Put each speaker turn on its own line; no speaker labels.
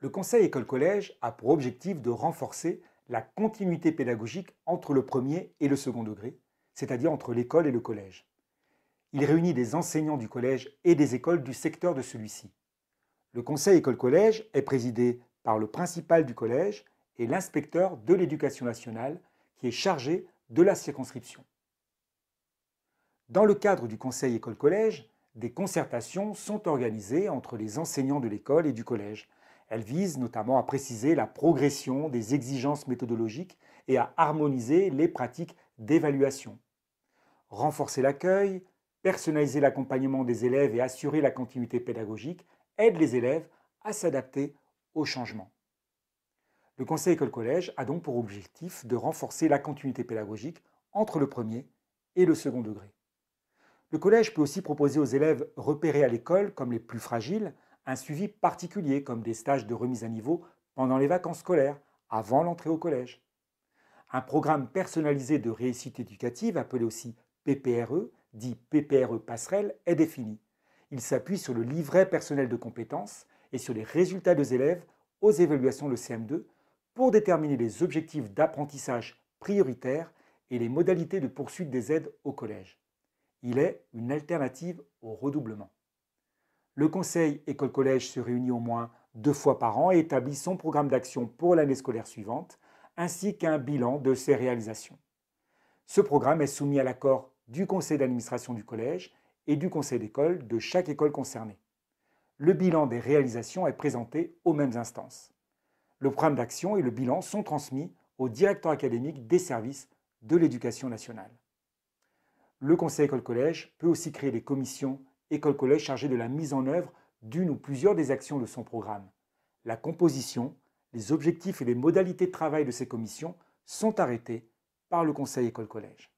Le Conseil école-collège a pour objectif de renforcer la continuité pédagogique entre le premier et le second degré, c'est-à-dire entre l'école et le collège. Il réunit des enseignants du collège et des écoles du secteur de celui-ci. Le Conseil école-collège est présidé par le principal du collège et l'inspecteur de l'éducation nationale qui est chargé de la circonscription. Dans le cadre du Conseil école-collège, des concertations sont organisées entre les enseignants de l'école et du collège. Elles visent notamment à préciser la progression des exigences méthodologiques et à harmoniser les pratiques d'évaluation. Renforcer l'accueil, personnaliser l'accompagnement des élèves et assurer la continuité pédagogique aide les élèves à s'adapter aux changements. Le Conseil école-collège a donc pour objectif de renforcer la continuité pédagogique entre le premier et le second degré. Le collège peut aussi proposer aux élèves repérés à l'école comme les plus fragiles un suivi particulier comme des stages de remise à niveau pendant les vacances scolaires, avant l'entrée au collège. Un programme personnalisé de réussite éducative, appelé aussi PPRE, dit PPRE Passerelle, est défini. Il s'appuie sur le livret personnel de compétences et sur les résultats des élèves aux évaluations de CM2 pour déterminer les objectifs d'apprentissage prioritaires et les modalités de poursuite des aides au collège. Il est une alternative au redoublement. Le conseil école-collège se réunit au moins 2 fois par an et établit son programme d'action pour l'année scolaire suivante, ainsi qu'un bilan de ses réalisations. Ce programme est soumis à l'accord du conseil d'administration du collège et du conseil d'école de chaque école concernée. Le bilan des réalisations est présenté aux mêmes instances. Le programme d'action et le bilan sont transmis au directeur académique des services de l'éducation nationale. Le conseil école-collège peut aussi créer des commissions école-collège chargées de la mise en œuvre d'une ou plusieurs des actions de son programme. La composition, les objectifs et les modalités de travail de ces commissions sont arrêtés par le conseil école-collège.